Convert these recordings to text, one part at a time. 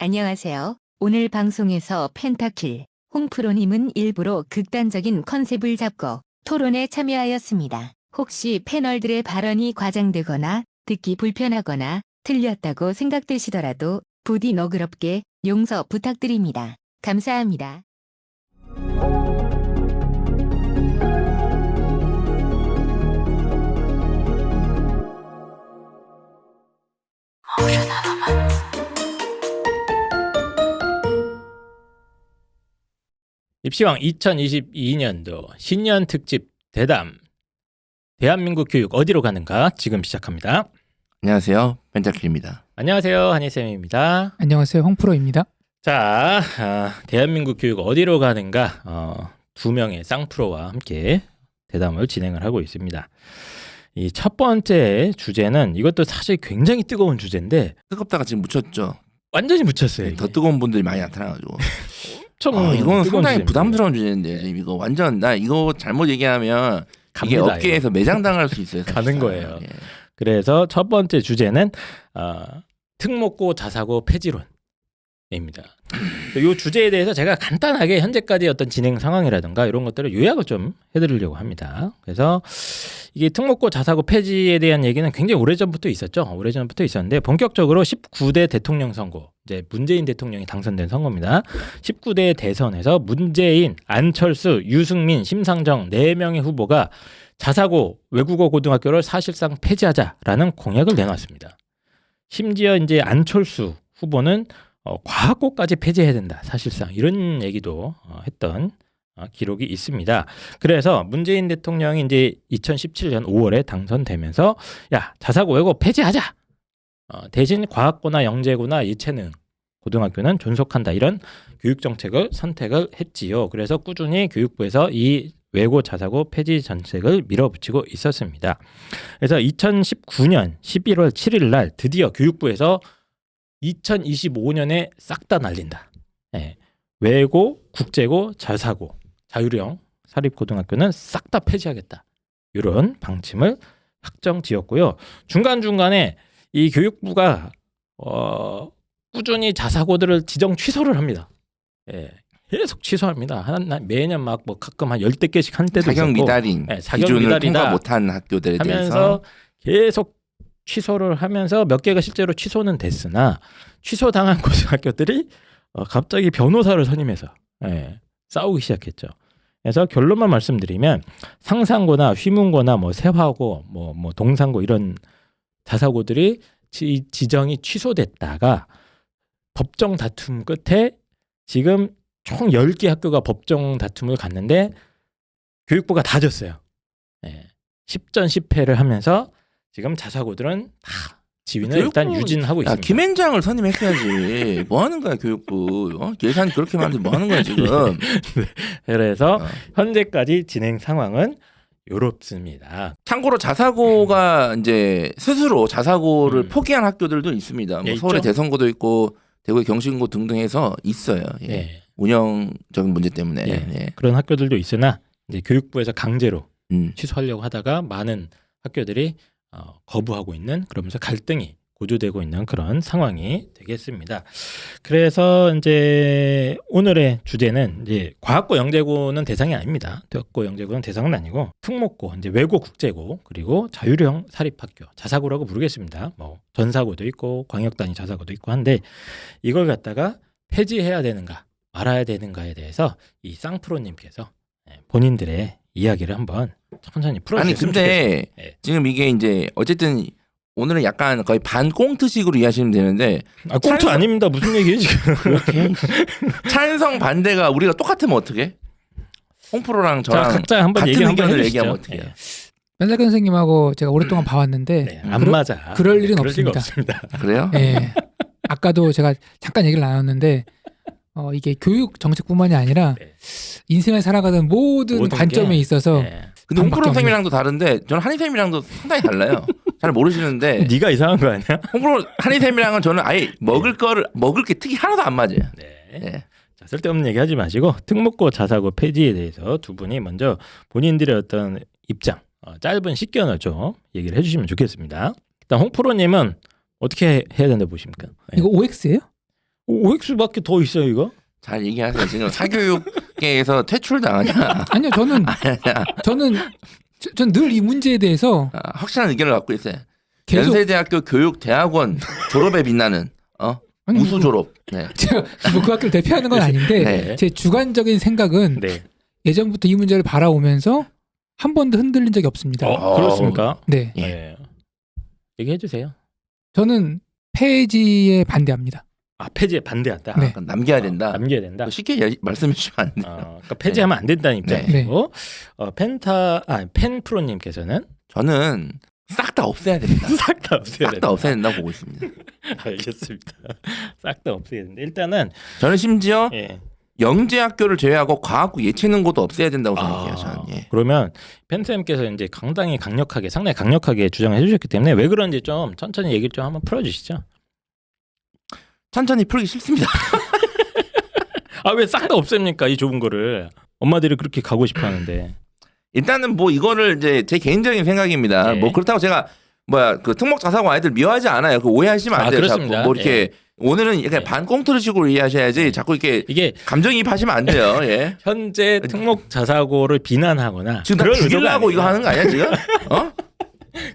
안녕하세요. 오늘 방송에서 펜타킬, 홍프로님은 일부러 극단적인 컨셉을 잡고 토론에 참여하였습니다. 혹시 패널들의 발언이 과장되거나 듣기 불편하거나 틀렸다고 생각되시더라도 부디 너그럽게 용서 부탁드립니다. 감사합니다. 입시왕 2022년도 신년 특집 대담 대한민국 교육 어디로 가는가 지금 시작합니다. 안녕하세요. 펜타킬입니다. 안녕하세요. 한희쌤입니다. 안녕하세요. 홍프로입니다. 자, 대한민국 교육 어디로 가는가 두 명의 쌍프로와 함께 대담을 진행을 하고 있습니다. 이 첫 번째 주제는 이것도 사실 굉장히 뜨거운 주제인데 뜨겁다가 지금 묻혔죠. 완전히 묻혔어요. 이게. 더 뜨거운 분들이 많이 나타나가지고. 엄청 이거는 뜨거운 상당히 주제입니다. 부담스러운 주제인데 지금 이거 완전 나 이거 잘못 얘기하면 이게 갑니다, 업계에서 매장당할 수 있어요. 가는 사실상. 거예요. 예. 그래서 첫 번째 주제는 특목고 자사고 폐지론입니다. 이 주제에 대해서 제가 간단하게 현재까지 어떤 진행 상황이라든가 이런 것들을 요약을 좀 해드리려고 합니다. 그래서 이게 특목고 자사고 폐지에 대한 얘기는 굉장히 오래전부터 있었죠. 오래전부터 있었는데 본격적으로 19대 대통령 선거, 이제 문재인 대통령이 당선된 선거입니다. 19대 대선에서 문재인, 안철수, 유승민, 심상정 4명의 후보가 자사고 외국어 고등학교를 사실상 폐지하자라는 공약을 내놨습니다. 심지어 이제 안철수 후보는 과학고까지 폐지해야 된다. 사실상 이런 얘기도 했던 기록이 있습니다. 그래서 문재인 대통령이 이제 2017년 5월에 당선되면서 야 자사고 외국어 폐지하자. 대신 과학고나 영재고나 예체능 고등학교는 존속한다. 이런 교육 정책을 선택을 했지요. 그래서 꾸준히 교육부에서 이 외고 자사고 폐지 정책을 밀어붙이고 있었습니다. 그래서 2019년 11월 7일 날 드디어 교육부에서 2025년에 싹 다 날린다. 네. 외고, 국제고, 자사고, 자율형 사립고등학교는 싹 다 폐지하겠다. 이런 방침을 확정지었고요. 중간중간에 이 교육부가 꾸준히 자사고들을 지정 취소를 합니다. 예. 계속 취소합니다. 매년 막 뭐 가끔 한 10대 개씩 한 때도 자격 있었고 미달인 자격 기준을 미달이다 통과 못한 학교들에 대해서 하면서 계속 취소를 하면서 몇 개가 실제로 취소는 됐으나 취소당한 고등학교들이 갑자기 변호사를 선임해서 싸우기 시작했죠. 그래서 결론만 말씀드리면 상상고나 휘문고나 뭐 세화고 뭐 동상고 이런 자사고들이 지정이 취소됐다가 법정 다툼 끝에 지금 총 10개 학교가 법정 다툼을 갔는데 교육부가 다 졌어요. 10전 10패를 하면서 지금 자사고들은 다 지위는 일단 유진하고 있습니다. 김앤장을 선임했어야지. 뭐 하는 거야 교육부? 예산이 그렇게 많은데 뭐 하는 거야 지금? 네. 그래서 현재까지 진행 상황은 이렇습니다. 참고로 자사고가 이제 스스로 자사고를 포기한 학교들도 있습니다. 뭐 서울의 있죠? 대성고도 있고 대구의 경신고 등등 해서 있어요. 예. 예. 운영적인 문제 때문에. 예. 예. 그런 학교들도 있으나 이제 교육부에서 강제로 음. 취소하려고 하다가 많은 학교들이 거부하고 있는, 그러면서 갈등이 고조되고 있는 그런 상황이 되겠습니다. 그래서 이제 오늘의 주제는 이제 과학고 영재고는 대상이 아닙니다. 과학고 영재고는 대상은 아니고 특목고, 이제 외고 국제고, 그리고 자율형 사립학교, 자사고라고 부르겠습니다. 뭐 전사고도 있고 광역단위 자사고도 있고 한데 이걸 갖다가 폐지해야 되는가 말아야 되는가에 대해서 이 쌍프로님께서 본인들의 이야기를 한번 천천히 아니 풀어주셨으면 근데 좋겠습니다. 예. 지금 이게 이제 어쨌든 오늘은 약간 거의 반꽁트식으로 이해하시면 되는데 꽁트 아닙니다. 무슨 얘기예요 지금? 그렇게 찬성 반대가 우리가 똑같으면 어떻게? 홍프로랑 자, 저랑 각자 한번 같은 얘기 한번 의견을 해주시죠. 얘기하면 어떻게 해요? 펜타킬 선생님하고 제가 오랫동안 봐왔는데 네, 안 맞아. 그럴 일은 리가 없습니다. 없습니다. 그래요? 예. 아까도 제가 잠깐 얘기를 나눴는데 이게 교육 정책뿐만이 아니라 네. 인생을 살아가는 모든 모든 관점에 게, 있어서 네. 근데 홍프로 반밖에 없네. 선생님이랑도 다른데 저는 한희쌤이랑도 상당히 달라요. 잘 모르시는데 네가 이상한 거 아니야? 홍프로 한희쌤이랑은 저는 아예 먹을 게 특이 하나도 안 맞아요. 네. 예. 자, 쓸데없는 얘기 하지 마시고 특목고 자사고 폐지에 대해서 두 분이 먼저 본인들의 어떤 입장, 짧은 식견을 좀 얘기를 해주시면 좋겠습니다. 일단 홍프로님은 어떻게 해야 된다 보십니까? 네. 이거 OX예요? OX밖에 더 있어요 이거? 잘 얘기하세요. 지금 사교육계에서 퇴출당하냐? 아니요, 저는 늘 이 문제에 대해서 확실한 의견을 갖고 있어요. 계속 연세대학교 교육대학원 졸업에 빛나는 아니, 우수 졸업. 네. 제가 뭐 그 학교를 대표하는 건 아닌데 네. 제 주관적인 생각은 네. 예전부터 이 문제를 바라오면서 한 번도 흔들린 적이 없습니다. 그렇습니까? 네, 예. 네. 얘기해 주세요. 저는 폐지에 반대합니다. 아 폐지에 반대한다. 네. 남겨야 된다. 남겨야 된다. 쉽게 말씀해 주시면 안 돼요. 그러니까 폐지하면 안 된다는 네. 입장이고 펜프로님께서는 저는 싹 다 없애야 됩니다. 싹 다 없애야 싹 된다. 다 없애야 된다고 보고 있습니다. 알겠습니다. 싹 다 없애야 된다. 일단은 저는 심지어 예. 영재학교를 제외하고 과학부 예체능고도 없애야 된다고 생각해요. 저는. 예. 그러면 펜쌤께서 이제 상당히 강력하게 주장해 주셨기 때문에 왜 그런지 좀 천천히 얘기를 좀 한번 풀어주시죠. 천천히 풀기 싫습니다. 아 왜 싹 다 없앱니까 이 좁은 거를 엄마들이 그렇게 가고 싶어하는데. 일단은 뭐 이거를 이제 제 개인적인 생각입니다. 예. 뭐 그렇다고 제가 그 특목자사고 아이들 미워하지 않아요. 그 오해하시면 안 돼요. 그렇습니다. 자꾸 뭐 이렇게 오늘은 이렇게 반꽁트르식으로 이해하셔야지. 자꾸 이렇게 이게 감정이입하시면 안 돼요. 예. 현재 특목 자사고를 비난하거나 지금 다 그럴 의도가 죽이려고 이거 아니에요. 하는 거 아니야 지금?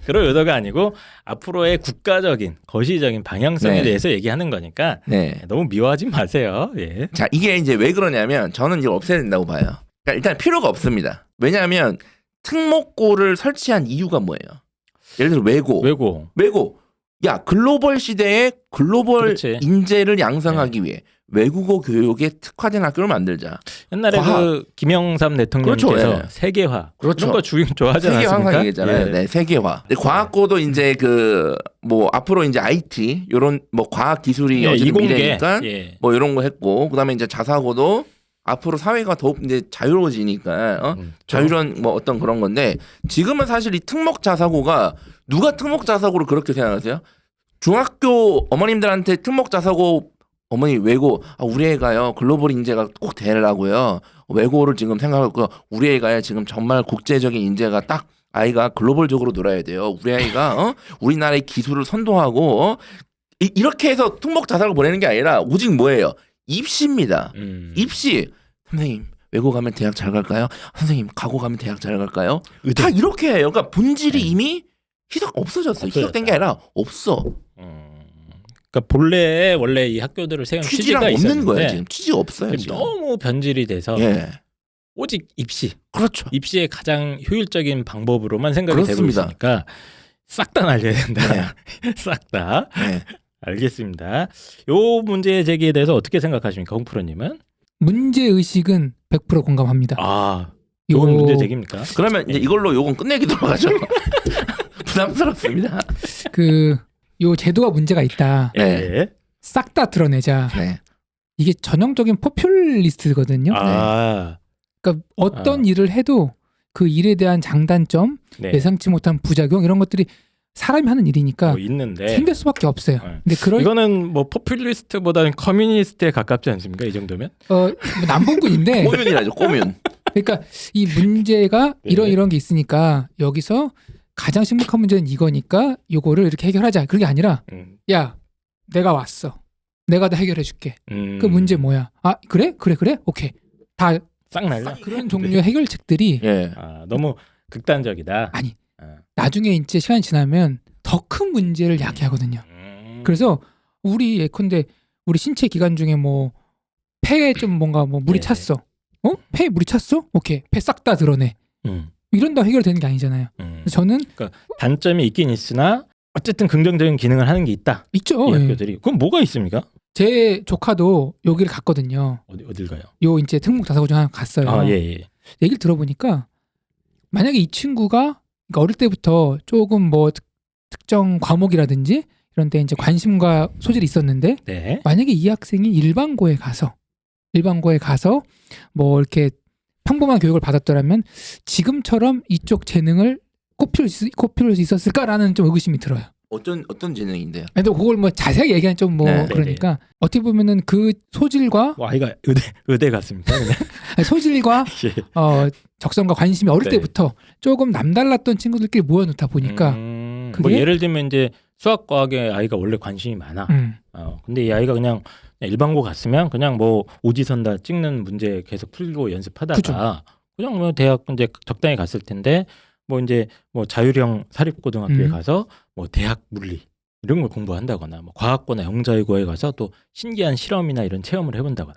그럴 의도가 아니고 앞으로의 국가적인 거시적인 방향성에 네. 대해서 얘기하는 거니까 네. 너무 미워하지 마세요. 예. 자 이게 이제 왜 그러냐면 저는 이걸 없애야 된다고 봐요. 그러니까 일단 필요가 없습니다. 왜냐하면 특목고를 설치한 이유가 뭐예요? 예를 들어 외고. 야 글로벌 시대에 글로벌 그렇지. 인재를 양성하기 위해 외국어 교육에 특화된 학교를 만들자. 옛날에 과학. 그 김영삼 대통령께서 그렇죠, 예. 세계화 그렇죠. 이런 거 좋아하지 세계 않았습니까? 항상 얘기했잖아요. 예. 네, 세계화. 근데 과학고도 이제 뭐 앞으로 이제 IT 요런 뭐 과학 기술이 예, 어쨌든 이공계. 미래니까 예. 뭐 이런 거 했고 그다음에 이제 자사고도 앞으로 사회가 더 이제 자유로워지니까 자유로운 뭐 어떤 그런 건데 지금은 사실 이 특목 자사고가 누가 특목 자사고를 그렇게 생각하세요? 중학교 어머님들한테 특목 자사고 어머니 외고 우리 애가요 글로벌 인재가 꼭 되려고요 외고를 지금 생각하고 우리 애가요 지금 정말 국제적인 인재가 딱 아이가 글로벌적으로 놀아야 돼요 우리 아이가 우리나라의 기술을 선도하고 이렇게 해서 특목 자사고 보내는 게 아니라 오직 뭐예요 입시입니다. 입시 선생님 외고 가면 대학 잘 갈까요? 선생님 가고 가면 대학 잘 갈까요? 다 이렇게 해요. 그러니까 본질이 이미 없어졌어요. 희석된 게 아니라 없어. 그러니까 원래 이 학교들을 세운 취지랑 취지가 없는 있었는데 거예요. 지금 취지가 없어요. 지금. 너무 변질이 돼서 예. 오직 입시. 그렇죠. 입시의 가장 효율적인 방법으로만 생각이 그렇습니다. 되고 있으니까 싹 다 날려야 된다. 네. 싹 다. 네. 알겠습니다. 요 문제 제기에 대해서 어떻게 생각하십니까, 홍프로님은? 문제 의식은 100% 공감합니다. 좋은 문제 제기입니까? 그러면 이제 이걸로 요건 끝내기 들어가죠. 부담스럽습니다. 요 제도가 문제가 있다. 예. 싹 다 드러내자. 네. 이게 전형적인 포퓰리스트거든요. 그러니까 어떤 일을 해도 그 일에 대한 장단점, 네. 예상치 못한 부작용 이런 것들이 사람이 하는 일이니까 뭐 있는데 생길 수밖에 없어요. 네. 근데 이거는 뭐 포퓰리스트보다는 커뮤니스트에 가깝지 않습니까? 이 정도면? 남북군인데 꼬면이라죠. 꼬면. 그러니까 이 문제가 네. 이런 게 있으니까 여기서 가장 심각한 문제는 이거니까 요거를 이렇게 해결하자. 그게 아니라 야 내가 왔어. 내가 다 해결해 줄게. 그 문제 뭐야? 그래? 오케이. 다 싹 날려. 그런 종류의 해결책들이 예. 너무 극단적이다. 아니 나중에 이제 시간이 지나면 더 큰 문제를 야기하거든요. 그래서 우리 예컨대 우리 신체 기관 중에 뭐 폐에 좀 뭔가 뭐 물이 네. 찼어. 폐에 물이 찼어? 오케이. 폐 싹 다 드러내. 이런다 해결되는 게 아니잖아요. 그래서 저는 단점이 있긴 있으나 어쨌든 긍정적인 기능을 하는 게 있다. 있죠. 이 예. 학교들이. 그럼 뭐가 있습니까? 제 조카도 여기를 갔거든요. 어딜 가요? 요 이제 특목 자사고 중 하나 갔어요. 예. 얘기를 들어보니까 만약에 이 친구가 그러니까 어릴 때부터 조금 뭐 특정 과목이라든지 이런 데 이제 관심과 소질이 있었는데 네. 만약에 이 학생이 일반고에 가서 뭐 이렇게 평범한 교육을 받았더라면 지금처럼 이쪽 재능을 꼽힐 수 있었을까라는 좀 의구심이 들어요. 어떤 재능인데요? 근데 그걸 뭐 자세하게 얘기하면 좀 뭐 네, 그러니까 어떻게 보면은 그 소질과 아이가 의대 같습니까? 소질과 예. 적성과 관심이 어릴 네. 때부터 조금 남달랐던 친구들끼리 모여놓다 보니까 뭐 그게 예를 들면 이제 수학 과학에 아이가 원래 관심이 많아. 근데 이 아이가 그냥 일반고 갔으면 그냥 뭐 오지선다 찍는 문제 계속 풀고 연습하다가 그쵸. 그냥 뭐 대학 이제 적당히 갔을 텐데 뭐 이제 뭐 자율형 사립고등학교에 가서 뭐 대학 물리 이런 걸 공부한다거나 뭐 과학고나 영자외고에 가서 또 신기한 실험이나 이런 체험을 해본다거나.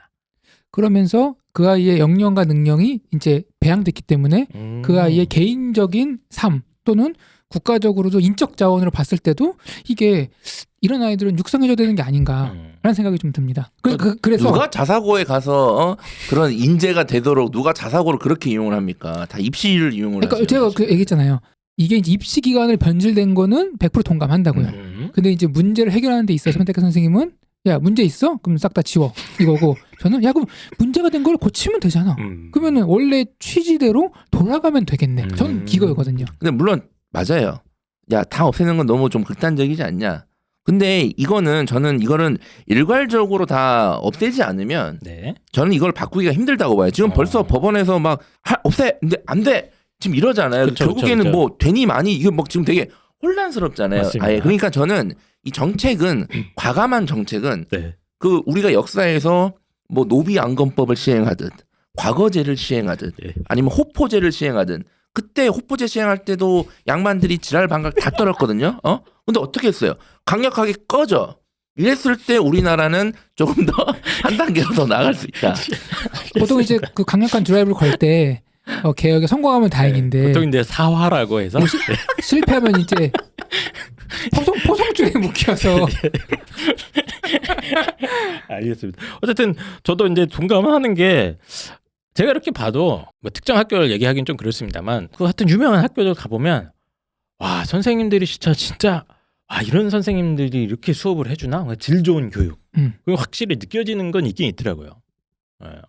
그러면서 그 아이의 역량과 능력이 이제 배양됐기 때문에 그 아이의 개인적인 삶 또는 국가적으로도 인적 자원으로 봤을 때도 이게 이런 아이들은 육성해줘야 되는 게 아닌가라는 생각이 좀 듭니다. 그래서 누가 자사고에 가서 그런 인재가 되도록 누가 자사고를 그렇게 이용을 합니까? 다 입시를 이용을 그러니까 하죠. 제가 그 얘기했잖아요. 이게 이제 입시 기간을 변질된 거는 100% 동감한다고요. 근데 이제 문제를 해결하는 데 있어서 선택과 선생님은 야 문제 있어? 그럼 싹 다 지워 이거고 저는 야 그럼 문제가 된 걸 고치면 되잖아. 그러면은 원래 취지대로 돌아가면 되겠네. 저는 이거거든요. 근데 물론 맞아요. 야 다 없애는 건 너무 좀 극단적이지 않냐. 근데 저는 이거는 일괄적으로 다 없애지 않으면 네. 저는 이걸 바꾸기가 힘들다고 봐요. 지금 벌써 법원에서 막 없애 근데 안 돼. 지금 이러잖아요. 그쵸, 결국에는 그쵸. 뭐 되니 많이 이거 막 지금 되게 혼란스럽잖아요. 맞습니다. 아예 그러니까 저는 이 정책은 과감한 정책은 네. 그 우리가 역사에서 뭐 노비 안건법을 시행하듯 과거제를 시행하듯 예. 아니면 호포제를 시행하든 그때 호포제 시행할 때도 양반들이 지랄 반각 다 떨었거든요. 근데 어떻게 했어요? 강력하게 꺼져. 이랬을 때 우리나라는 조금 더 한 단계로 더 나아갈 수 있다. 보통 이제 그 강력한 드라이브를 걸 때 개혁에 성공하면 다행인데 보통 이제 사화라고 해서 실패하면 이제 포성줄에 묶여서 알겠습니다. 어쨌든 저도 이제 동감하는 게 제가 이렇게 봐도 뭐 특정 학교를 얘기하기는 좀 그렇습니다만 그 하여튼 유명한 학교들 가보면 와 선생님들이 진짜 와 이런 선생님들이 이렇게 수업을 해주나 질 좋은 교육 그거 확실히 느껴지는 건 있긴 있더라고요.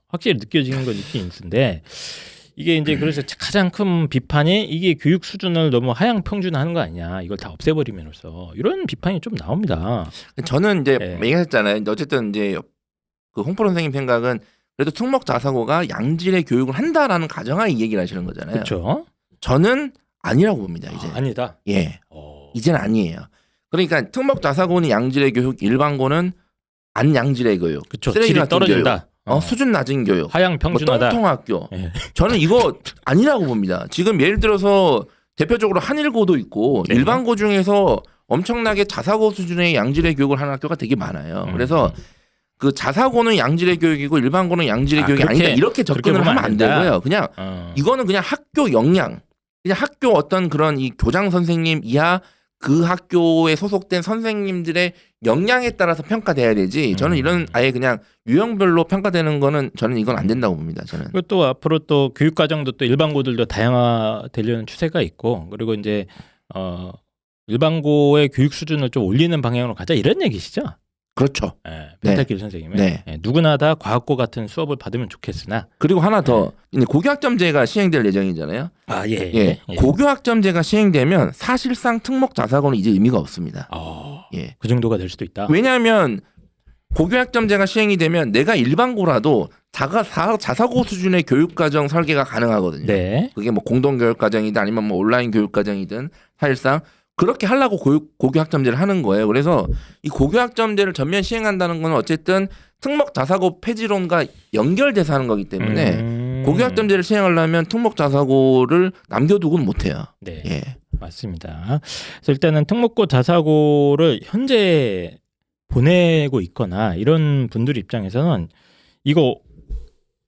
확실히 느껴지는 건 있긴 있는데 이게 이제 그래서 가장 큰 비판이 이게 교육 수준을 너무 하향 평준화하는 거 아니냐 이걸 다 없애버림으로써 이런 비판이 좀 나옵니다. 저는 이제 네. 얘기했잖아요. 어쨌든 이제 그 홍포 선생님 생각은 그래도 특목 자사고가 양질의 교육을 한다라는 가정하에 이 얘기를 하시는 거잖아요. 그렇죠? 저는 아니라고 봅니다. 이제 아니다. 예, 이제는 아니에요. 그러니까 특목 자사고는 양질의 교육, 일반고는 안 양질의 교육. 그렇죠. 쓰레기 질이 같은 떨어진다. 수준 낮은 교육. 하향 뭐 평준화다. 똥통학교. 예. 저는 이거 아니라고 봅니다. 지금 예를 들어서 대표적으로 한일고도 있고 네. 일반고 중에서 엄청나게 자사고 수준의 양질의 교육을 하는 학교가 되게 많아요. 그래서 그 자사고는 양질의 교육이고 일반고는 양질의 교육이 그렇게, 아니다. 이렇게 접근을 보면 하면 안 된다. 되고요. 그냥 이거는 그냥 학교 역량, 그냥 학교 어떤 그런 이 교장 선생님 이하 그 학교에 소속된 선생님들의 역량에 따라서 평가돼야 되지. 저는 이런 아예 그냥 유형별로 평가되는 거는 저는 이건 안 된다고 봅니다. 저는. 그리고 또 앞으로 또 교육 과정도 또 일반고들도 다양화되려는 추세가 있고 그리고 이제 일반고의 교육 수준을 좀 올리는 방향으로 가자 이런 얘기시죠. 그렇죠. 펜타킬 선생님은 네. 누구나 다 과학고 같은 수업을 받으면 좋겠으나 그리고 하나 더 고교학점제가 시행될 예정이잖아요. 예. 고교학점제가 시행되면 사실상 특목 자사고는 이제 의미가 없습니다. 예. 그 정도가 될 수도 있다. 왜냐하면 고교학점제가 시행이 되면 내가 일반고라도 자사고 수준의 교육과정 설계가 가능하거든요. 네. 그게 뭐 공동교육과정이든 아니면 뭐 온라인 교육과정이든 사실상 그렇게 하려고 고교학점제를 하는 거예요. 그래서 이 고교학점제를 전면 시행한다는 건 어쨌든 특목 자사고 폐지론과 연결돼서 하는 거기 때문에 고교학점제를 시행하려면 특목 자사고를 남겨두고는 못해요. 네. 예. 맞습니다. 그래서 일단은 특목고 자사고를 현재 보내고 있거나 이런 분들 입장에서는 이거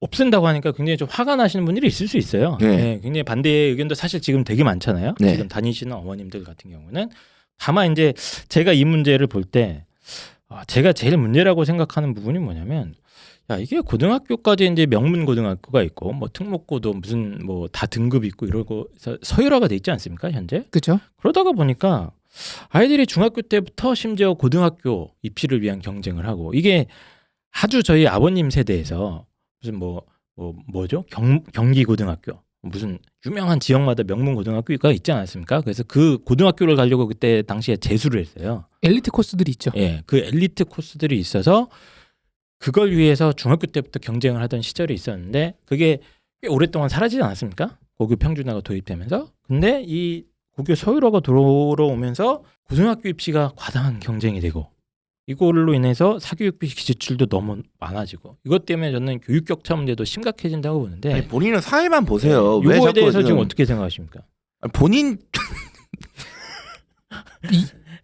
없앤다고 하니까 굉장히 좀 화가 나시는 분들이 있을 수 있어요. 네. 네, 굉장히 반대의 의견도 사실 지금 되게 많잖아요. 네. 지금 다니시는 어머님들 같은 경우는 다만 이제 제가 이 문제를 볼 때 제가 제일 문제라고 생각하는 부분이 뭐냐면 야 이게 고등학교까지 이제 명문 고등학교가 있고 뭐 특목고도 무슨 뭐 다 등급 있고 이러고 서열화가 돼 있지 않습니까 현재? 그렇죠. 그러다가 보니까 아이들이 중학교 때부터 심지어 고등학교 입시를 위한 경쟁을 하고 이게 아주 저희 아버님 세대에서 무슨 뭐죠? 경기 고등학교 무슨 유명한 지역마다 명문 고등학교가 있지 않았습니까? 그래서 그 고등학교를 가려고 그때 당시에 재수를 했어요. 엘리트 코스들이 있죠. 예, 그 엘리트 코스들이 있어서 그걸 위해서 중학교 때부터 경쟁을 하던 시절이 있었는데 그게 꽤 오랫동안 사라지지 않았습니까? 고교 평준화가 도입되면서. 근데 이 고교 서열화가 들어오면서 고등학교 입시가 과다한 경쟁이 되고 이걸로 인해서 사교육비 지출도 너무 많아지고 이것 때문에 저는 교육 격차 문제도 심각해진다고 보는데 아니, 본인은 사회만 보세요. 왜 이거에 자꾸 대해서 지금 어떻게 생각하십니까? 본인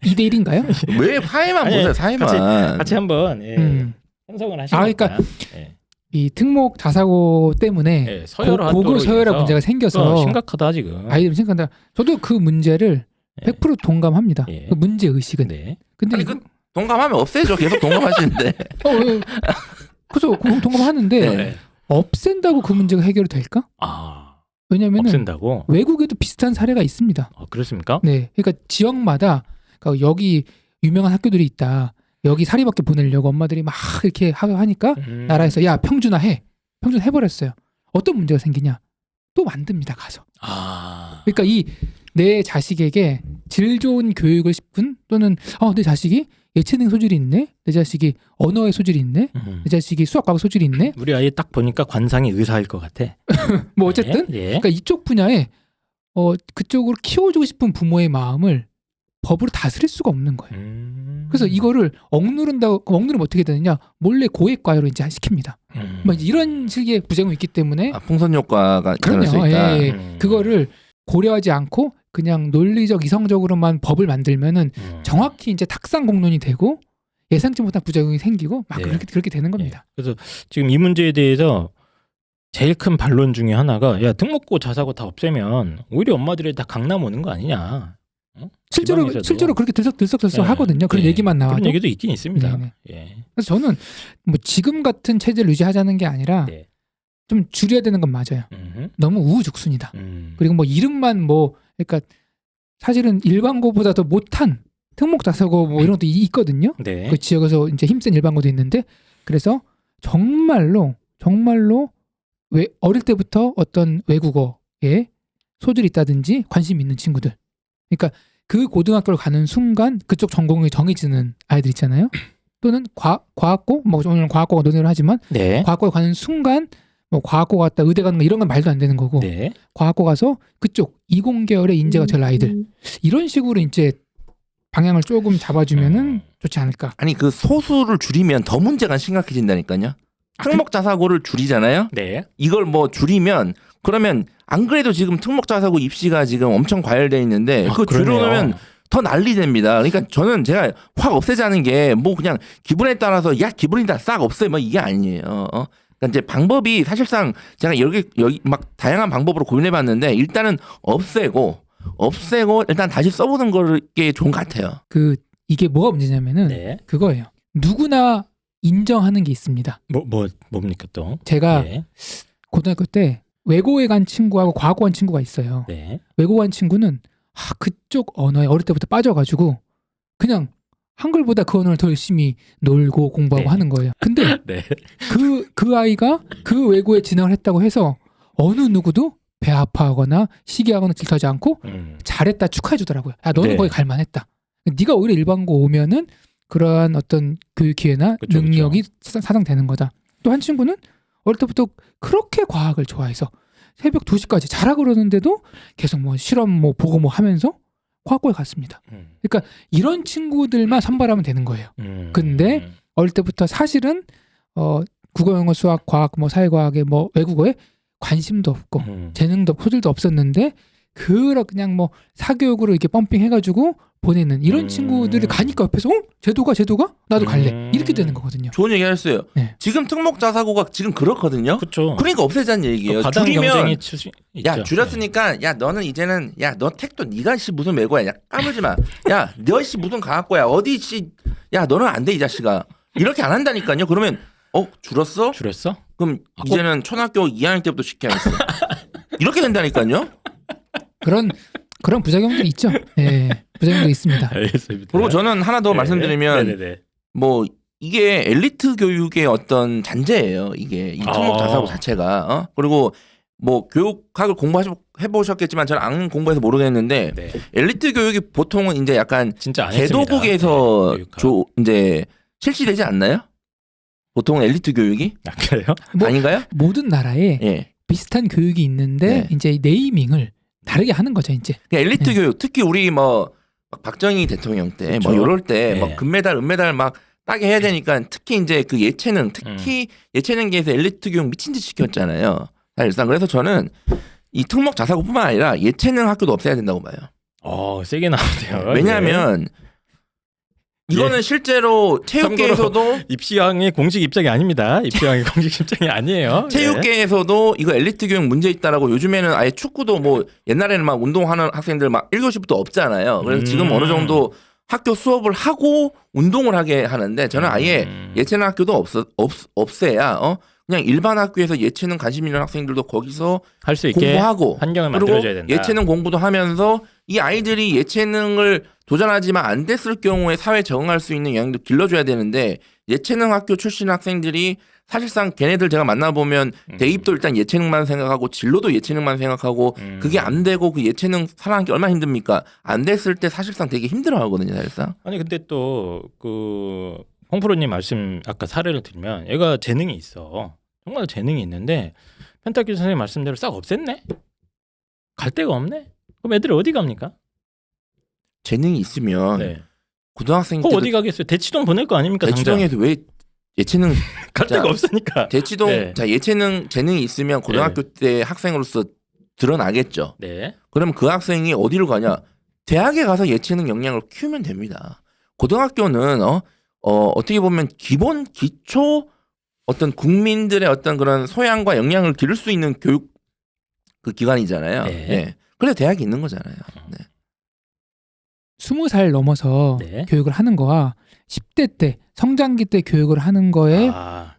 2대 1인가요? 왜 사회만 아니, 보세요. 사회만. 같이 한번 형성을 하시니까. 그러니까 예. 이 특목 자사고 때문에 예, 서열화 고교 서열화 문제가 생겨서 심각하다 지금. 아이들 생각한다. 저도 그 문제를 예. 100% 동감합니다. 예. 그 문제 의식은. 네. 근데 아니, 이거- 동감하면 없애죠. 계속 동감하시는데. 예. 그래서 동감하는데 네. 없앤다고 그 문제가 해결이 될까? 아, 왜냐면은 없앤다고. 외국에도 비슷한 사례가 있습니다. 그렇습니까? 네, 그러니까 지역마다 그러니까 여기 유명한 학교들이 있다. 여기 사립학교 보내려고 엄마들이 막 이렇게 하니까 나라에서 야 평준화 해. 평준 해버렸어요. 어떤 문제가 생기냐? 또 만듭니다. 가서. 아, 그러니까 이 내 자식에게 질 좋은 교육을 싶은 또는 내 자식이 예체능 소질이 있네. 내 자식이 언어의 소질이 있네. 내 자식이 수학과학 소질이 있네. 우리 아이 딱 보니까 관상이 의사일 것 같아. 뭐 어쨌든 예. 그러니까 이쪽 분야에 그쪽으로 키워주고 싶은 부모의 마음을 법으로 다스릴 수가 없는 거예요. 그래서 이거를 억누르면 어떻게 되느냐? 몰래 고액과외로 이제 시킵니다. 막 이런 식의 부작용이 있기 때문에 풍선 효과가 일어날 수 그럼요. 있다. 예. 그거를 고려하지 않고 그냥 논리적 이성적으로만 법을 만들면은 정확히 이제 탁상 공론이 되고 예상치 못한 부작용이 생기고 막 네. 그렇게 되는 겁니다. 그래서 지금 이 문제에 대해서 제일 큰 반론 중에 하나가 야 특목고 자사고 다 없애면 오히려 엄마들이 다 강남 오는 거 아니냐. 지방에서도. 실제로 그렇게 들썩들썩 네. 하거든요. 그런 네. 얘기만 나와도. 그런 얘기도 있긴 있습니다. 네네. 예. 그래서 저는 뭐 지금 같은 체제를 유지하자는 게 아니라 네. 좀 줄여야 되는 건 맞아요. 너무 우후죽순이다. 그리고 뭐 이름만 그러니까 사실은 일반고보다 더 못한 특목 자사고 뭐 이런 것도 있거든요. 네. 그 지역에서 이제 힘센 일반고도 있는데 그래서 정말로 어릴 때부터 어떤 외국어에 소질이 있다든지 관심 있는 친구들. 그러니까 그 고등학교를 가는 순간 그쪽 전공이 정해지는 아이들 있잖아요. 또는 과학고 뭐 오늘 과학고가 논의를 하지만 네. 과학고에 가는 순간 뭐 과학고 갔다 의대 가는 거 이런 건 말도 안 되는 거고 네. 과학고 가서 그쪽 이공계열의 인재가 될 아이들 이런 식으로 이제 방향을 조금 잡아주면은 좋지 않을까. 아니 그 소수를 줄이면 더 문제가 심각해진다니까요. 특목 자사고를 줄이잖아요. 네. 이걸 이걸 뭐 줄이면 그러면 안 그래도 지금 특목 자사고 입시가 지금 엄청 과열돼 있는데 그거 줄여놓으면 더 난리 됩니다. 그러니까 저는 제가 확 없애자는 게 뭐 그냥 기분에 따라서 야 기분이다 싹 없애 뭐 이게 아니에요. 그러니까 이제 방법이 사실상 제가 여기 막 다양한 방법으로 고민해봤는데 일단은 없애고 일단 다시 써보는 게 좋은 것 같아요. 이게 뭐가 문제냐면은 네. 그거예요. 누구나 인정하는 게 있습니다. 뭡니까 또? 제가 네. 고등학교 때 외고에 간 친구하고 과학고 간 친구가 있어요. 네. 외고 간 친구는 그쪽 언어에 어릴 때부터 빠져가지고 그냥 한글보다 그 언어를 더 열심히 놀고 공부하고 네. 하는 거예요. 근데 네. 그 아이가 그 외고에 진학을 했다고 해서 어느 누구도 배 아파하거나 시기하거나 질투하지 않고 잘했다 축하해 주더라고요. 야 너는 네. 거기 갈 만했다. 네가 오히려 일반고 오면은 그러한 어떤 교육 기회나 그쵸, 능력이 사상되는 거다. 또 한 친구는 어릴 때부터 그렇게 과학을 좋아해서 새벽 2시까지 자라 그러는데도 계속 뭐 실험 뭐 보고 뭐 하면서 과학고에 갔습니다. 그러니까 이런 친구들만 선발하면 되는 거예요. 근데 어릴 때부터 사실은 국어, 영어, 수학, 과학, 뭐 사회과학에 뭐 외국어에 관심도 없고 재능도 없고 소질도 없었는데 그냥 뭐 사교육으로 이렇게 펌핑 해가지고 보내는 이런 친구들이 가니까 옆에서 쟤도가 나도 갈래 이렇게 되는 거거든요. 좋은 얘기 하셨어요. 네. 지금 특목 자사고가 지금 그렇거든요. 그렇죠. 그러니까 없애자는 얘기예요. 줄이면 야 줄였으니까 야 너는 이제는 야 너 택도 네가 씨 무슨 외고야 야 까불지 마. 야 너 씨 무슨 과학고야 어디 씨 야 너는 안 돼 이 자식아 이렇게 안 한다니까요. 그러면 줄었어? 그럼 이제는 초등학교 2학년 때부터 시켜야겠어. 이렇게 된다니까요. 그런 부작용들이 있죠. 네, 부작용도 있습니다. 알겠습니다. 그리고 저는 하나 더 말씀드리면 네네네. 뭐 이게 엘리트 교육의 어떤 잔재예요. 이게 이 특목 자사고 자체가 그리고 뭐 교육학을 해보셨겠지만 저는 안 공부해서 모르겠는데 네. 엘리트 교육이 보통은 이제 약간 진짜 안 했습니다. 개도국에서 교육학. 이제 실시되지 않나요? 보통은 엘리트 교육이 그래요? 뭐, 아닌가요? 모든 나라에 예. 비슷한 교육이 있는데 네. 이제 네이밍을 다르게 하는 거죠 이제. 그러니까 엘리트 교육 특히 우리 뭐 박정희 대통령 때 뭐 그렇죠. 이럴 때 네. 뭐 금메달 은메달 막 따게 해야 되니까 특히 이제 그 예체능 특히 예체능계에서 엘리트 교육 미친 듯이 시켰잖아요. 사실상 그래서 저는 이 특목 자사고뿐만 아니라 예체능 학교도 없애야 된다고 봐요. 세게 나오네요. 왜냐하면 이거는 실제로 체육계에서도 입시왕의 공식 입장이 아닙니다. 입시왕의 공식 입장이 아니에요. 체육계에서도 이거 엘리트 교육 문제 있다라고 요즘에는 아예 축구도 뭐 옛날에는 막 운동하는 학생들 막 1교시부터 없잖아요. 그래서 지금 어느 정도 학교 수업을 하고 운동을 하게 하는데 저는 아예 예체능 학교도 없애야 그냥 일반 학교에서 예체능 관심 있는 학생들도 거기서 할 수 있게 공부하고 환경을 그리고 만들어줘야 된다. 예체능 공부도 하면서 이 아이들이 예체능을 도전하지만 안 됐을 경우에 사회에 적응할 수 있는 영향도 길러줘야 되는데 예체능 학교 출신 학생들이 사실상 걔네들 제가 만나보면 대입도 일단 예체능만 생각하고 진로도 예체능만 생각하고 그게 안 되고 그 예체능 살아가는 게 얼마나 힘듭니까? 안 됐을 때 사실상 되게 힘들어하거든요. 사실상. 아니 근데 또 그 홍프로님 말씀 아까 사례를 들면 얘가 재능이 있어. 정말 재능이 있는데 펜타킬 선생님 말씀대로 싹 없앴네? 갈 데가 없네? 그럼 애들이 어디 갑니까? 재능이 있으면 네. 고등학생 그거 때 어디 가겠어요? 대치동 보낼 거 아닙니까? 대치동에서 왜 예체능 갈 자, 데가 없으니까. 대치동 네. 자 예체능 재능이 있으면 고등학교 때 학생으로서 드러나겠죠. 네. 그러면 그 학생이 어디로 가냐? 대학에 가서 예체능 역량을 키우면 됩니다. 고등학교는 어떻게 보면 기본 기초 어떤 국민들의 어떤 그런 소양과 역량을 기를 수 있는 교육 그 기관이잖아요. 네. 네. 그래서 대학이 있는 거잖아요. 네. 20살 넘어서 네. 교육을 하는 거와 10대 때 성장기 때 교육을 하는 거에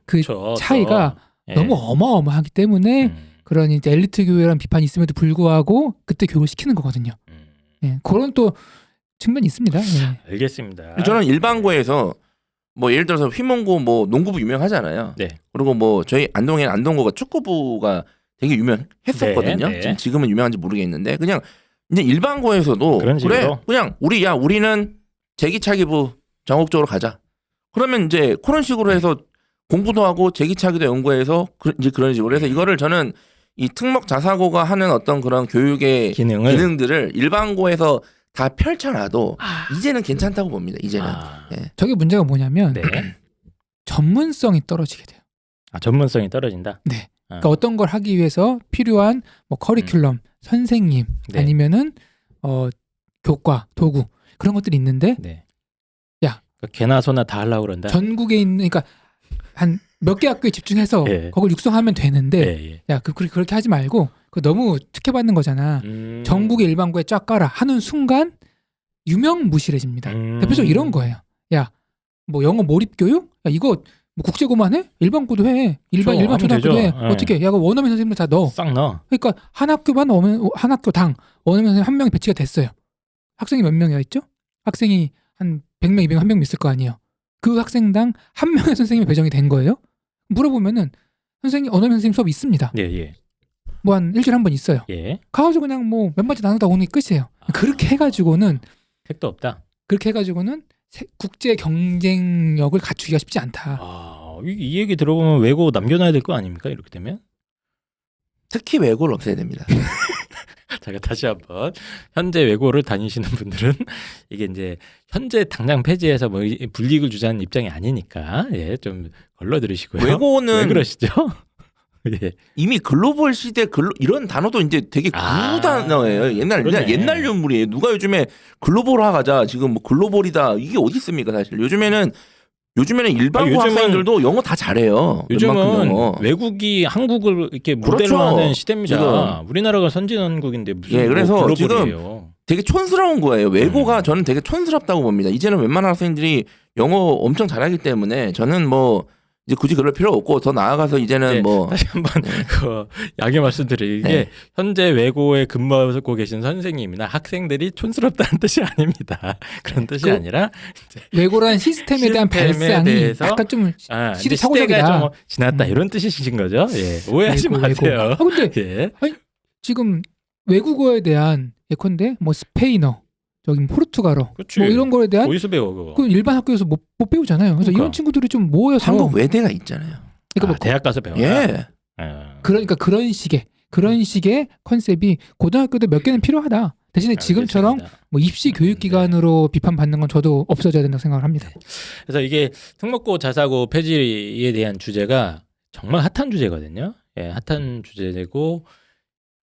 그 그렇죠. 차이가 네. 너무 어마어마하기 때문에 그런 이제 엘리트 교육이라는 비판이 있음에도 불구하고 그때 교육을 시키는 거거든요. 예, 그런 또 측면이 있습니다. 예. 알겠습니다. 저는 일반고에서 뭐 예를 들어서 휘문고 뭐 농구부 유명하잖아요. 네. 그리고 뭐 저희 안동에 안동고가 축구부가 되게 유명했었거든요. 네, 네. 지금은 유명한지 모르겠는데 그냥 이제 일반고에서도 그런 그래 식으로? 그냥 우리는 제기차기부 전국적으로 가자. 그러면 이제 그런 식으로 해서 공부도 하고 제기차기도 연구해서 이제 그런 식으로 해서 이거를 저는 이 특목 자사고가 하는 어떤 그런 교육의 기능들을 일반고에서 다 펼쳐놔도 이제는 괜찮다고 봅니다. 이제는. 네. 저게 문제가 뭐냐면 네. 전문성이 떨어지게 돼요. 전문성이 떨어진다. 네. 그러니까 어떤 걸 하기 위해서 필요한 뭐 커리큘럼, 선생님 네. 아니면은 교과, 도구 그런 것들이 있는데 네. 야, 그러니까 개나 소나 다 하려고 그런다. 전국에 있는 그러니까 한 몇 개 학교에 집중해서 예. 그걸 육성하면 되는데 예. 야, 그렇게 하지 말고 그거 너무 특혜받는 거잖아. 전국의 일반고에 쫙 깔아 하는 순간 유명무실해집니다. 대표적으로 이런 거예요. 야, 뭐 영어 몰입 교육? 야, 이거 뭐 국제고만 해? 일반고도 해. 일반 초등학교도 해. 어떻게? 야, 그 원어민 선생님들 다 넣어. 싹 넣어. 그러니까 한 학교당 원어민 선생님 한 명이 배치가 됐어요. 학생이 몇 명이나 있죠? 학생이 한 100명, 200명, 한 명 있을 거 아니에요. 그 학생당 한 명의 선생님이 배정이 된 거예요. 물어보면은 선생님 언어민 선생님 수업 있습니다. 예. 뭐 한 일주일에 한 번 있어요. 예. 가가지고 그냥 뭐 몇 마디 나누다 오는 게 끝이에요. 그렇게 해가지고는 택도 없다. 국제 경쟁력을 갖추기가 쉽지 않다. 이 얘기 들어보면 외고 남겨놔야 될 거 아닙니까? 이렇게 되면 특히 외고를 없애야 됩니다. 제가 다시 한번 현재 외고를 다니시는 분들은 이게 이제 현재 당장 폐지해서 뭐 불이익을 주자는 입장이 아니니까 좀 걸러 들으시고요. 외고는 왜 그러시죠? 예. 이미 글로벌 시대 이런 단어도 이제 되게 구구 단어예요. 옛날 유물이에요. 누가 요즘에 글로벌화 가자 지금 뭐 글로벌이다 이게 어디 있습니까 사실. 요즘에는 일반고 학생들도 영어 다 잘해요. 요즘은 외국이 한국을 이렇게 모델로 하는 시대입니다. 지금. 우리나라가 선진국인데 무슨 그래서 글로벌이에요. 지금 되게 촌스러운 거예요. 외고가 저는 되게 촌스럽다고 봅니다. 이제는 웬만한 학생들이 영어 엄청 잘하기 때문에 저는 뭐 이제 굳이 그럴 필요 없고 더 나아가서 이제는 뭐 다시 한번 그 양해 말씀드리게 현재 외고에 근무하고 계신 선생님이나 학생들이 촌스럽다는 뜻이 아닙니다. 그런 뜻이 아니라 외고라는 시스템에 대한 발상이 약간 좀 시대착오적이다. 좀 지났다 이런 뜻이신 거죠? 예. 오해하지 마세요. 근데 아니, 지금 외국어에 대한 예컨대 뭐 스페인어 저기 포르투갈어 뭐 이런 거에 대한 어디서 배워 그거? 그 일반 학교에서 못 배우잖아요. 그래서 이런 친구들이 좀 모여서 한국 외대가 있잖아요. 그러니까 대학 가서 배워라. 예. 그러니까 그런 식의 그런 식의 컨셉이 고등학교도 몇 개는 필요하다. 대신에 지금처럼 알겠습니다. 뭐 입시 교육기관으로 비판받는 건 저도 없어져야 된다고 생각을 합니다. 그래서 이게 특목고 자사고 폐지에 대한 주제가 정말 핫한 주제거든요. 예, 핫한 주제고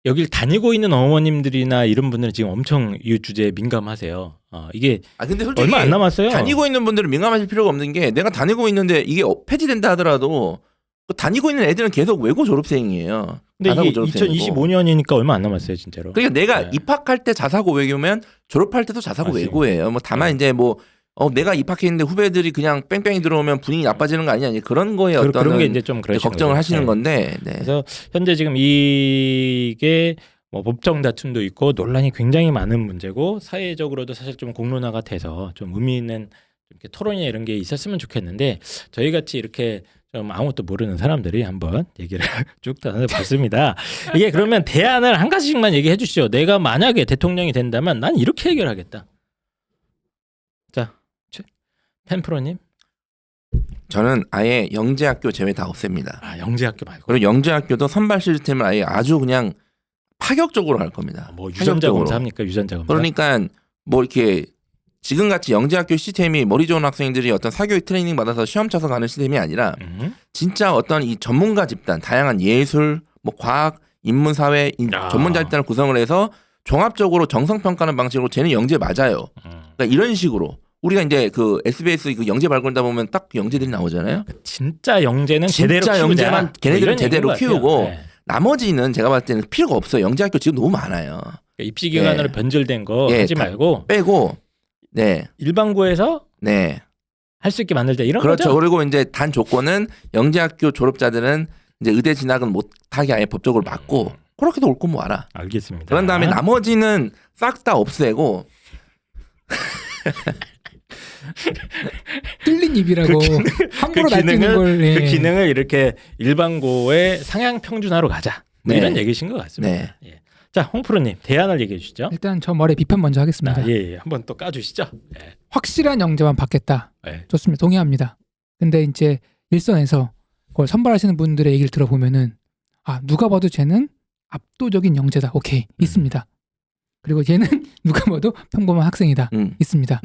여길 다니고 있는 어머님들이나 이런 분들은 지금 엄청 이 주제에 민감하세요. 이게 근데 솔직히 얼마 안 남았어요. 다니고 있는 분들은 민감하실 필요가 없는 게 내가 다니고 있는데 이게 폐지된다 하더라도 그 다니고 있는 애들은 계속 외고 졸업생이에요. 근데 자사고 이게 졸업생이고. 2025년이니까 얼마 안 남았어요, 진짜로. 그러니까 내가 네. 입학할 때 자사고 외고면 졸업할 때도 자사고 맞아요. 외고예요. 뭐 다만 이제 뭐 내가 입학했는데 후배들이 그냥 뺑뺑이 들어오면 분위기 나빠지는 거 아니냐 그런 거에 어떤 그런 게 이제 좀 그러신 걱정을 거죠. 하시는 네. 건데. 네. 그래서 현재 지금 이게 뭐 법정 다툼도 있고 논란이 굉장히 많은 문제고 사회적으로도 사실 좀 공론화가 돼서 좀 의미 있는 이렇게 토론이나 이런 게 있었으면 좋겠는데 저희 같이 이렇게 좀 아무것도 모르는 사람들이 한번 얘기를 쭉 나눠봤습니다. 이게 그러면 대안을 한 가지씩만 얘기해 주시죠. 내가 만약에 대통령이 된다면 난 이렇게 해결하겠다. 자, 펜프로님. 저는 아예 영재학교 제외 다 없앱니다. 영재학교 말고. 그리고 영재학교도 선발 시스템을 아예 아주 그냥 파격적으로 갈 겁니다. 뭐 유전자 파격적으로. 검사합니까? 유전자 검사. 그러니까 뭐 이렇게 지금같이 영재학교 시스템이 머리 좋은 학생들이 어떤 사교육 트레이닝 받아서 시험 쳐서 가는 시스템이 아니라 진짜 어떤 이 전문가 집단, 다양한 예술, 뭐 과학, 인문사회 전문자 집단을 구성을 해서 종합적으로 정성평가하는 방식으로 쟤는 영재 맞아요. 그러니까 이런 식으로 우리가 이제 그 SBS 그 영재 발굴다 보면 딱그 영재들이 나오잖아요. 진짜 영재는 진짜 제대로 키우자. 영재만 뭐 걔네들은 이런 제대로 얘기인 것 같아요. 키우고 네. 나머지는 제가 봤을 때는 필요가 없어요. 영재학교 지금 너무 많아요. 그러니까 입시 기관으로 예. 변질된 거 예, 하지 다 말고 빼고 네, 일반고에서 네. 할 수 있게 만들자 이런 그렇죠. 거죠. 그리고 이제 단 조건은 영재학교 졸업자들은 이제 의대 진학은 못하게 아예 법적으로 막고 그렇게도 올 거면 와라. 알겠습니다. 그런 다음에 나머지는 싹 다 없애고 뚫린 입이라고 함부로 그 날뛰는 기능을 걸 예. 그 기능을 이렇게 일반고의 상향 평준화로 가자. 뭐 네. 이런 얘기신 것 같습니다. 네. 예. 자, 홍프로님 대안을 얘기해 주시죠. 일단 저 머리 비판 먼저 하겠습니다. 예, 한번 또 까주시죠. 예. 확실한 영재만 받겠다. 예. 좋습니다. 동의합니다. 근데 이제 일선에서 그걸 선발하시는 분들의 얘기를 들어보면은 누가 봐도 쟤는 압도적인 영재다. 오케이 있습니다. 그리고 쟤는 누가 봐도 평범한 학생이다. 있습니다.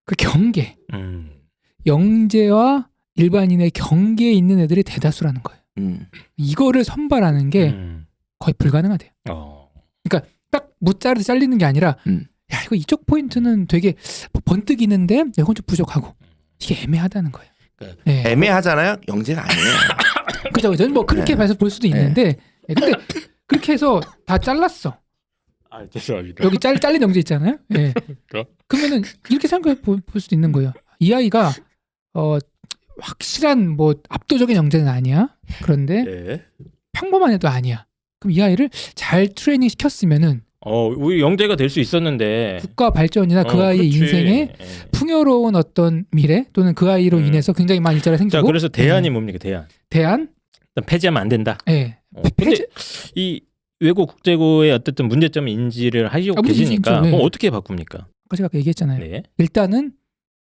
그 경계 영재와 일반인의 경계에 있는 애들이 대다수라는 거예요. 이거를 선발하는 게 거의 불가능하대요. 딱 무자르게 잘리는 게 아니라 야 이거 이쪽 포인트는 되게 번뜩이는데 이건 좀 부족하고 이게 애매하다는 거예요. 네. 애매하잖아요. 영재가 아니에요. 그죠? 저는 뭐 그렇게 봐서 볼 수도 있는데 근데 그렇게 해서 다 잘랐어. 죄송합니다. 여기 잘린 영재 있잖아요. 예. 그러면은 이렇게 생각해 볼 수도 있는 거예요. 이 아이가 확실한 뭐 압도적인 영재는 아니야. 그런데 예. 평범한 애도 아니야. 그럼 이 아이를 잘 트레이닝 시켰으면은 우리 영재가 될 수 있었는데 국가 발전이나 그 아이의 그렇지. 인생에 예. 풍요로운 어떤 미래 또는 그 아이로 인해서 굉장히 많은 일자리가 생기고 자, 그래서 대안이 뭡니까? 대안. 일단 폐지하면 안 된다. 예. 근데 이 외고 국제고의 어쨌든 문제점 인지를 하시고 문제점 계시니까 있죠. 네. 그럼 어떻게 바꿉니까? 아까 제가 얘기했잖아요. 네. 일단은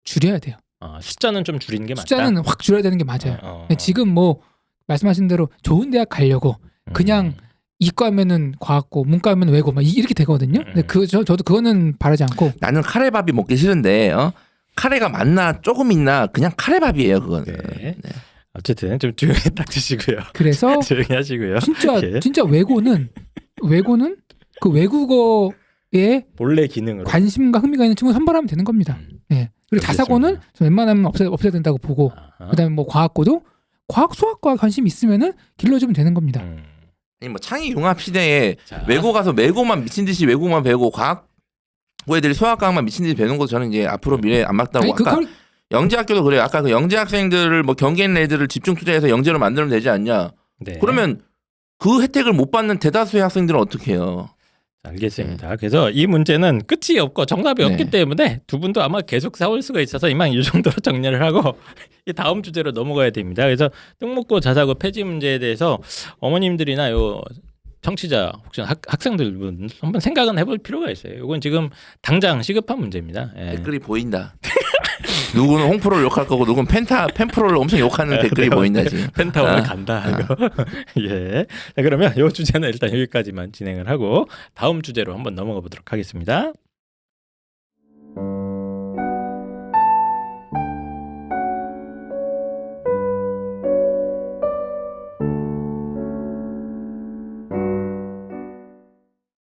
줄여야 돼요. 숫자는 좀 줄이는 게 맞다. 숫자는 확 줄여야 되는 게 맞아요. 지금 뭐 말씀하신 대로 좋은 대학 가려고 그냥 이과면은 과학고 문과면 외고 막 이렇게 되거든요. 근데 저도 그거는 바라지 않고 나는 카레밥이 먹기 싫은데 카레가 많나 조금 있나 그냥 카레밥이에요 그거는. 네. 어쨌든 좀 조용히 딱 드시고요. 그래서 조용히 하시고요. 진짜 외고는 그 외국어에 본래 기능으로 관심과 흥미가 있는 친구 선발하면 되는 겁니다. 예. 그리고 자사고는 좀 웬만하면 없애야 된다고 보고 그다음에 뭐 과학고도 과학 수학과 관심 있으면은 길러주면 되는 겁니다. 아니 뭐 창의 융합 시대에 자. 외고 가서 외고만 미친 듯이 외고만 배우고 과학 애들이 수학과학만 미친 듯이 배우는 것도 저는 이제 앞으로 미래에 안 맞다고. 아까 영재학교도 그래요. 아까 그 영재 학생들을 뭐 경계 있는 애들을 집중 투자해서 영재로 만들면 되지 않냐. 네. 그러면 그 혜택을 못 받는 대다수의 학생들은 어떻게 해요? 알겠습니다. 그래서 이 문제는 끝이 없고 정답이 없기 때문에 두 분도 아마 계속 싸울 수가 있어서 이만 이 정도로 정리를 하고 이 다음 주제로 넘어가야 됩니다. 그래서 특목고 자사고 폐지 문제에 대해서 어머님들이나 요 청취자 혹시 학생들 분 한번 생각은 해볼 필요가 있어요. 이건 지금 당장 시급한 문제입니다. 예. 댓글이 보인다. 누구는 홍프로를 욕할 거고 누구는 펜프로를 엄청 욕하는 댓글이 보인다 지금. 펜타원을 간다 이거. 예. 자, 그러면 이 주제는 일단 여기까지만 진행을 하고 다음 주제로 한번 넘어가 보도록 하겠습니다.